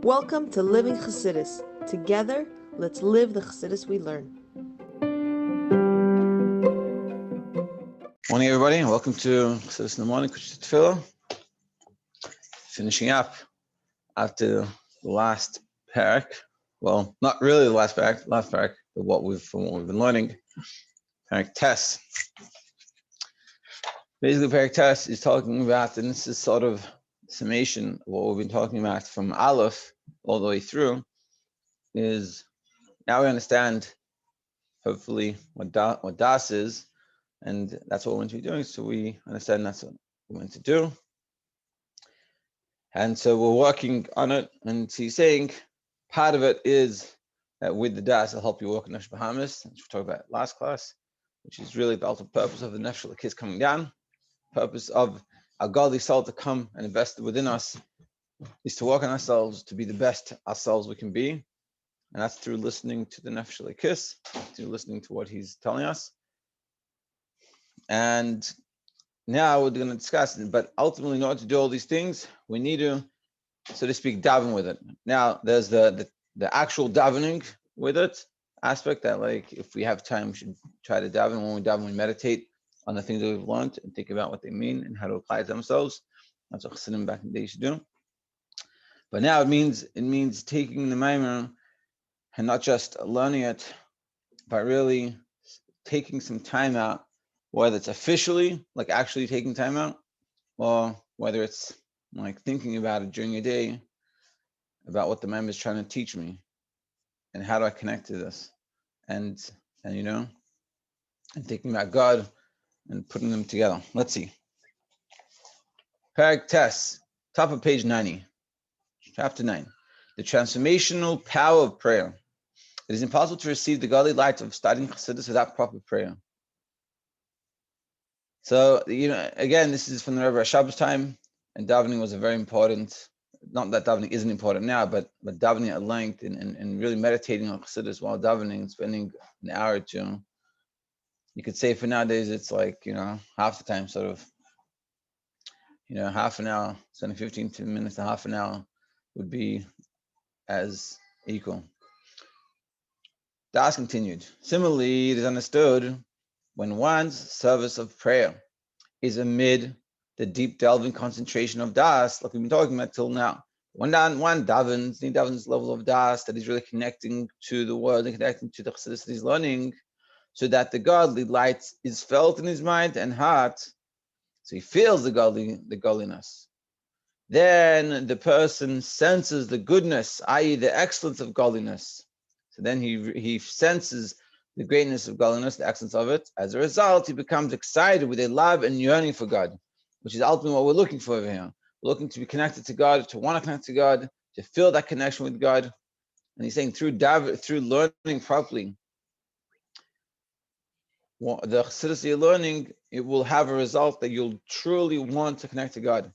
Welcome to Living Chassidus. Together, let's live the Chassidus we learn. Morning, everybody. Welcome to Chassidus in the Morning, Kuntres HaTefila. Finishing up after the last parak. Well, not really the last parak, but what we've been learning. Parak Tes. Basically, parak Tes is talking about, and this is sort of summation of what we've been talking about from Aleph all the way through, is now we understand, hopefully, what Das is, and that's what we're going to be doing, so we understand that's what we're going to do. And so we're working on it, and he's saying part of it is that with the Das, it'll help you work on Nefesh Bahamis, which we talked about last class, which is really the ultimate purpose of the Nefesh Kiss coming down. Purpose of our godly soul to come and invest within us is to work on ourselves, to be the best ourselves we can be. And that's through listening to the Nefesh Kiss, through listening to what he's telling us. And now we're going to discuss it, but ultimately in order to do all these things, we need to, so to speak, daven with it. Now, there's the actual davening with it aspect that, like, if we have time, we should try to daven. When we daven, we meditate on the things that we've learned and think about what they mean and how to apply it to themselves. That's what Chassidim back in the day used to do. But now it means taking the Maimer and not just learning it, but really taking some time out, whether it's officially, like actually taking time out, or whether it's like thinking about it during a day, about what the Maimer is trying to teach me, and how do I connect to this, and and thinking about God and putting them together. Let's see. Parak Tes, top of page 90, chapter 9. The transformational power of prayer. It is impossible to receive the godly light of studying Chassidus without proper prayer. So, again, this is from the Rebbe Rashab's time, and davening was a very important, not that davening isn't important now, but davening at length and really meditating on Chassidus while davening, spending an hour or two. You could say for nowadays, it's like, half the time, sort of, half an hour, spending 15 minutes to half an hour would be as equal. Das continued. Similarly, it is understood when one's service of prayer is amid the deep delving concentration of Das, like we've been talking about till now. One davens, he davens level of Das that is really connecting to the word and connecting to the Chassidus that he's learning, so that the godly light is felt in his mind and heart, so he feels the godliness. Then the person senses the goodness, i.e. the excellence of godliness. So then he senses the greatness of godliness, the excellence of it. As a result, he becomes excited with a love and yearning for God, which is ultimately what we're looking for over here. We're looking to be connected to God, to want to connect to God, to feel that connection with God. And he's saying through learning properly, the Chassidus you're learning, it will have a result that you'll truly want to connect to God.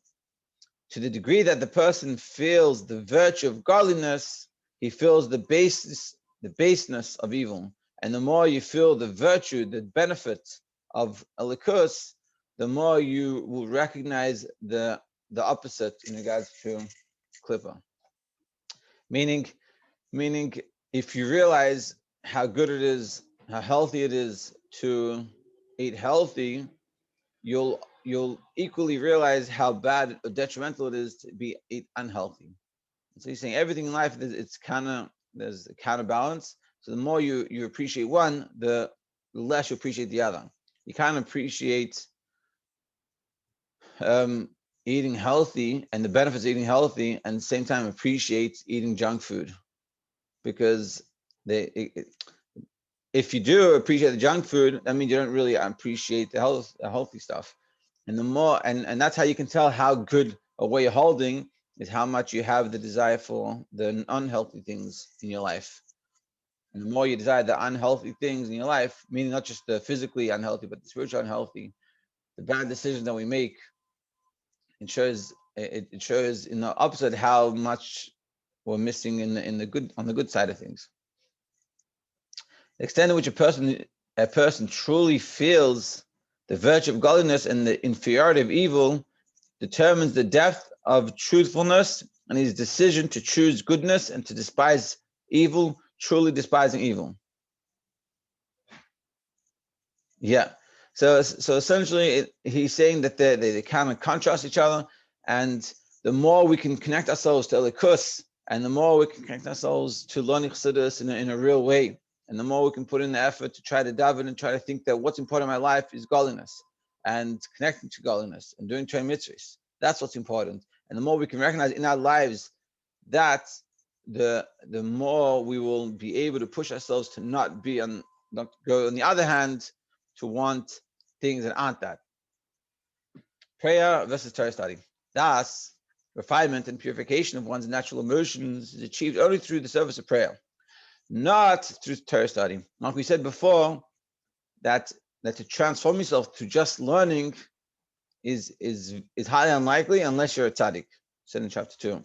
To the degree that the person feels the virtue of godliness, he feels the baseness of evil. And the more you feel the virtue, the benefit of elikus, the more you will recognize the opposite in regards to klippa. Meaning, if you realize how good it is, how healthy it is to eat healthy, you'll equally realize how bad or detrimental it is to eat unhealthy. So he's saying everything in life, there's a counterbalance. So the more you appreciate one, the less you appreciate the other. You can't appreciate eating healthy and the benefits of eating healthy, and at the same time appreciate eating junk food, because if you do appreciate the junk food, that means you don't really appreciate the healthy stuff. And the more, and that's how you can tell how good a way you're holding is how much you have the desire for the unhealthy things in your life. And the more you desire the unhealthy things in your life, meaning not just the physically unhealthy, but the spiritual unhealthy, the bad decisions that we make, it shows in the opposite how much we're missing in the good, on the good side of things. The extent to which a person truly feels the virtue of godliness and the inferiority of evil determines the depth of truthfulness and his decision to choose goodness and to despise evil, truly despising evil. Yeah. So essentially, he's saying that they kind of contrast each other, and the more we can connect ourselves to Elikus, and the more we can connect ourselves to learning Chassidus in a real way, and the more we can put in the effort to try to daven and try to think that what's important in my life is godliness, and connecting to godliness, and doing Torah mitzvahs. That's what's important. And the more we can recognize in our lives that, the more we will be able to push ourselves to not go on the other hand, to want things that aren't that. Prayer versus Torah study. Thus, refinement and purification of one's natural emotions is achieved only through the service of prayer, not through Torah study. Like we said before, that to transform yourself to just learning is highly unlikely unless you're a tzaddik, said in chapter 2.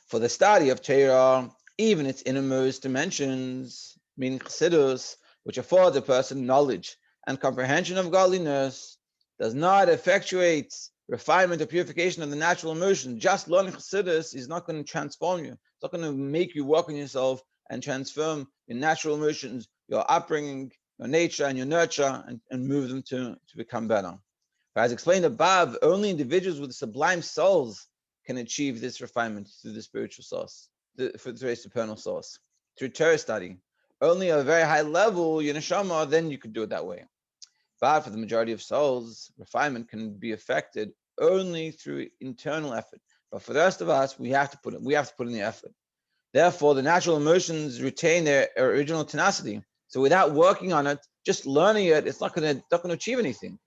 For the study of Torah, even its innermost dimensions, meaning chassidus, which affords a person knowledge and comprehension of godliness, does not effectuate refinement or purification of the natural emotion. Just learning chassidus is not going to transform you. It's not going to make you work on yourself and transform your natural emotions, your upbringing, your nature, and your nurture, and move them to become better. But as explained above, only individuals with sublime souls can achieve this refinement through the spiritual source, through the supernal source, through Torah study. Only at a very high level, your neshama, then you could do it that way. But for the majority of souls, refinement can be effected only through internal effort. But for the rest of us, we have to put in the effort. Therefore, the natural emotions retain their original tenacity. So without working on it, just learning it, it's not going to achieve anything.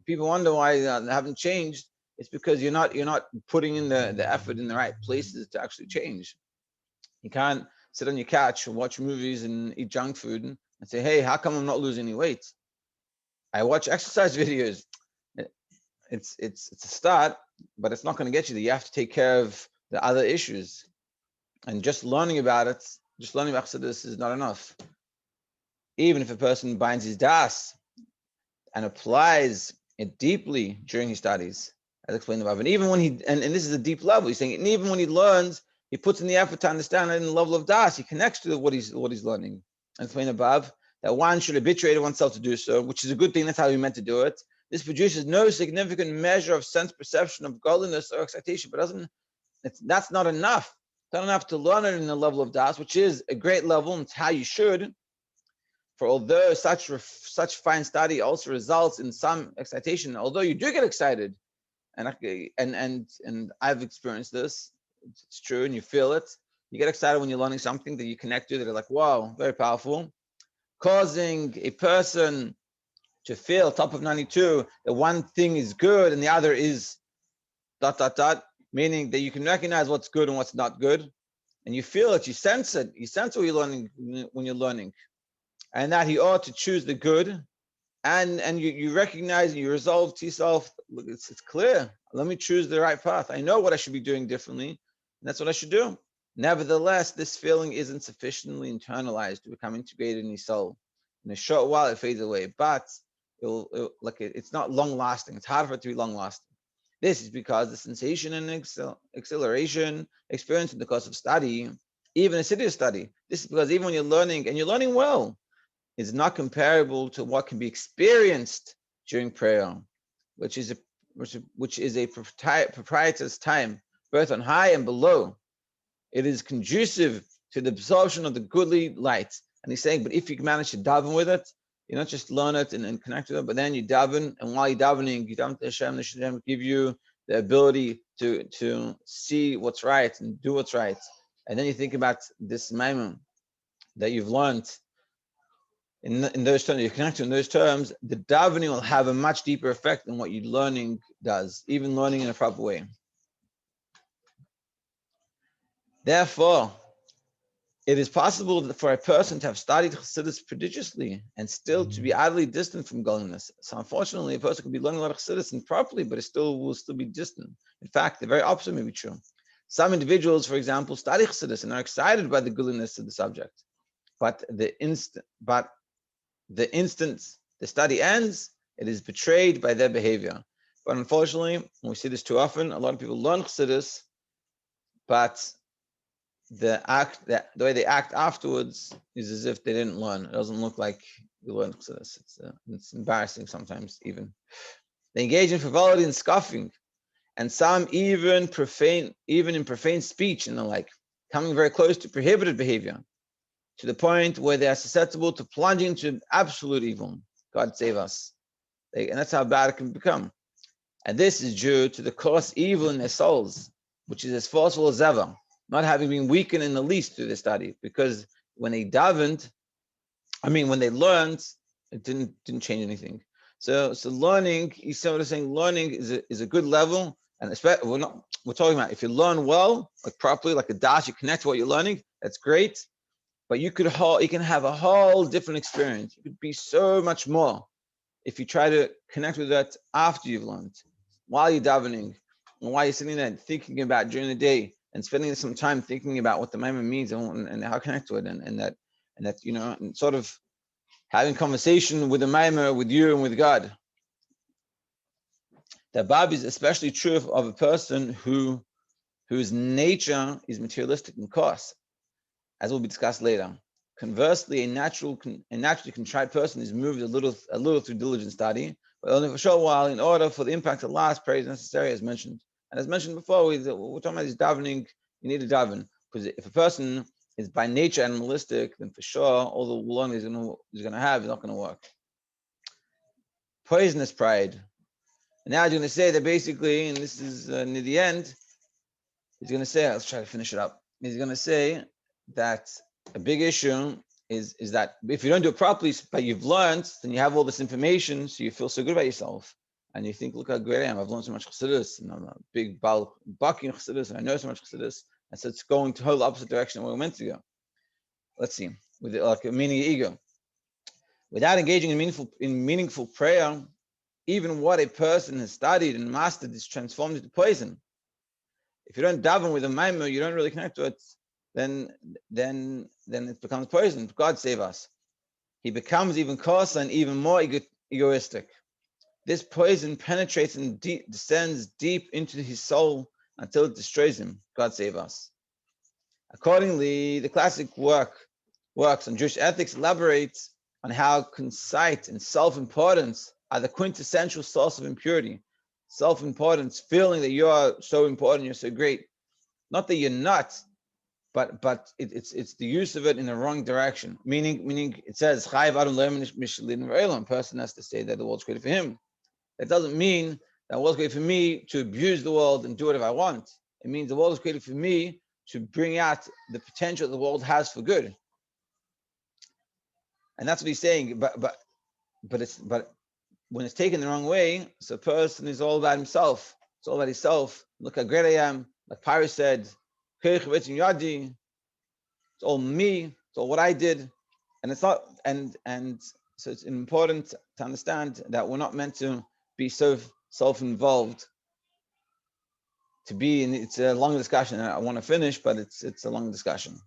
People wonder why they haven't changed. It's because you're not putting in the effort in the right places to actually change. You can't sit on your couch and watch movies and eat junk food and say, hey, how come I'm not losing any weight? I watch exercise videos. It's a start, but it's not going to get you there. You have to take care of the other issues. And just learning about Chassidus is not enough. Even if a person binds his das and applies it deeply during his studies, as explained above, and even when and this is a deep level, he's saying, and even when he learns, he puts in the effort to understand it in the level of das. He connects to what he's learning. As explained above, that one should habituate oneself to do so, which is a good thing. That's how he meant to do it. This produces no significant measure of sense perception of godliness or excitation, but that's not enough. It's not enough to learn it in the level of das, which is a great level, and it's how you should. For although such fine study also results in some excitation, although you do get excited, and I've experienced this, it's true, and you feel it. You get excited when you're learning something that you connect to, that are like, wow, very powerful, causing a person to feel top of 92 that one thing is good and the other is ... meaning that you can recognize what's good and what's not good, and you feel it, you sense it, you sense what you're learning when you're learning, and that he ought to choose the good, and you recognize and you resolve to yourself, look, it's clear, let me choose the right path. I know what I should be doing differently, and that's what I should do. Nevertheless, this feeling isn't sufficiently internalized to become integrated in his soul. In a short while, it fades away, but it's not long lasting. It's hard for it to be long lasting. This is because the sensation and exhilaration experienced in the course of study, even assiduous study, this is because even when you're learning, and you're learning well, is not comparable to what can be experienced during prayer, which is a proprietor's time, both on high and below. It is conducive to the absorption of the goodly light. And he's saying, but if you manage to daven with it, you not just learn it and connect with it, but then you daven, and while you're davening, you daven to Hashem, Hashem give you the ability to see what's right and do what's right. And then you think about this maimon that you've learned in those terms, you connect to in those terms, the davening will have a much deeper effect than what your learning does, even learning in a proper way. Therefore, it is possible for a person to have studied Chassidus prodigiously and still to be utterly distant from godliness. So unfortunately, a person could be learning a lot of Chassidus and properly, but it will still be distant. In fact, the very opposite may be true. Some individuals, for example, study Chassidus and are excited by the goodliness of the subject, but the instant the study ends, it is betrayed by their behavior. But unfortunately, when we see this too often, a lot of people learn Chassidus but the way they act afterwards is as if they didn't learn. It doesn't look like you learned Chassidus. It's embarrassing sometimes even. They engage in frivolity and scoffing, and some even in profane speech and the like, coming very close to prohibited behavior, to the point where they are susceptible to plunging into absolute evil. God save us. And that's how bad it can become. And this is due to the coarse evil in their souls, which is as forceful as ever, not having been weakened in the least through the study. Because when they when they learned, it didn't change anything. So learning, he's sort of saying, learning is a good level, and especially we're talking about if you learn well, like properly, like a dash, you connect to what you're learning. That's great, but you can have a whole different experience. You could be so much more if you try to connect with that after you've learned, while you're davening, and while you're sitting there thinking about during the day, and spending some time thinking about what the Maimon means and how to connect to it, and that and sort of having conversation with the Maimon, with you and with God. That Bab is especially true of a person whose nature is materialistic and coarse, as will be discussed later. Conversely, a naturally contrite person is moved a little through diligent study, but only for a short while, in order for the impact of Allah's praise necessary, as mentioned. And as mentioned before, we're talking about this davening. You need to daven, because if a person is by nature animalistic, then for sure all the learning he's going to have is not going to work. Poisonous pride. And now he's going to say that basically, and this is near the end, he's going to say, let's try to finish it up. He's going to say that a big issue is that if you don't do it properly, but you've learned, then you have all this information, so you feel so good about yourself. And you think, look how great I am. I've learned so much Chassidus, and I'm a big Baki in Chassidus, and I know so much Chassidus. And so it's going to whole opposite direction of where we're meant to go. Let's see, with like a meaning of ego. Without engaging in meaningful prayer, even what a person has studied and mastered is transformed into poison. If you don't daven with a maimah, you don't really connect to it, then it becomes poison. God save us. He becomes even coarser and even more egoistic. This poison penetrates and descends deep into his soul until it destroys him. God save us. Accordingly, the classic works on Jewish ethics elaborates on how conceit and self-importance are the quintessential source of impurity. Self-importance, feeling that you are so important, you're so great. Not that you're not, but it's the use of it in the wrong direction. Meaning it says, a person has to say that the world's created for him. That doesn't mean that the world's created for me to abuse the world and do whatever I want. It means the world is created for me to bring out the potential the world has for good. And that's what he's saying. But when it's taken the wrong way, so a person is all about himself. It's all about himself. Look how great I am. Like Pyrrhus said, it's all me. It's all what I did. And it's not. And so it's important to understand that we're not meant to be so self-involved. To be, and it's a long discussion. I want to finish, but it's a long discussion.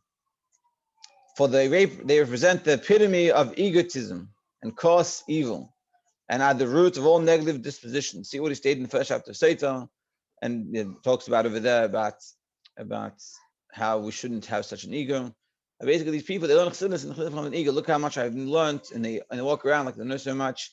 For they represent the epitome of egotism and coarse evil, and are the root of all negative dispositions. See what he stated in the first chapter of Sota, and it talks about over there about how we shouldn't have such an ego. And basically, these people, they learn chassidus and chassidus from an ego. Look how much I've learned, and they walk around like they know so much,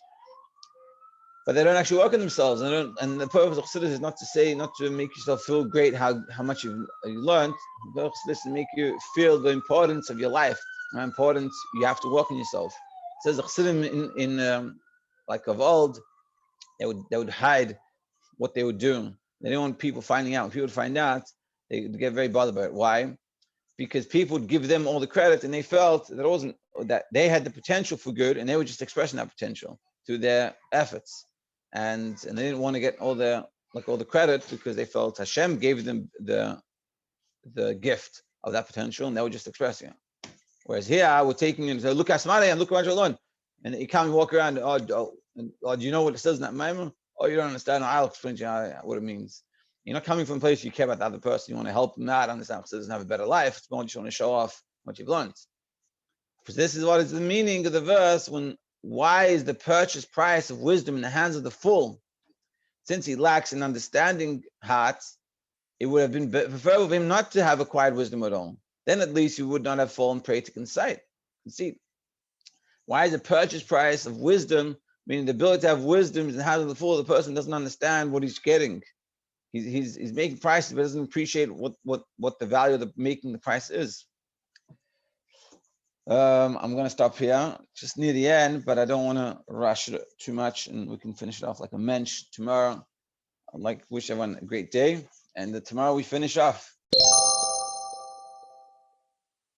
but they don't actually work on themselves. And the purpose of chassidus is not to make yourself feel great how much you learned. The purpose of chassidus is to make you feel the importance of your life, how important you have to work on yourself. It says the chassidim in like of old, they would hide what they were doing. They didn't want people finding out. When people would find out, they would get very bothered about it. Why? Because people would give them all the credit, and they felt that it wasn't, that they had the potential for good, and they were just expressing that potential through their efforts, and they didn't want to get all the credit, because they felt Hashem gave them the gift of that potential, and they were just expressing it. Whereas here, we're taking it and say, look how smart I am, look how much I learned. And you can't walk around, do you know what it says in that Maimon? Oh, you don't understand. I'll explain to you what it means. You're not coming from a place you care about the other person. You want to help them out, understand so doesn't have a better life. It's more just want to show off what you've learned. Because this is what is the meaning of the verse why is the purchase price of wisdom in the hands of the fool? Since he lacks an understanding heart, it would have been preferable for him not to have acquired wisdom at all. Then at least he would not have fallen prey to conceit. Why is the purchase price of wisdom, meaning the ability to have wisdom, and how the fool the person doesn't understand what he's getting? He's making prices, but doesn't appreciate what the value of making the price is. I'm going to stop here, just near the end, but I don't want to rush it too much, and we can finish it off like a mensch tomorrow. I'd like to wish everyone a great day, and tomorrow we finish off.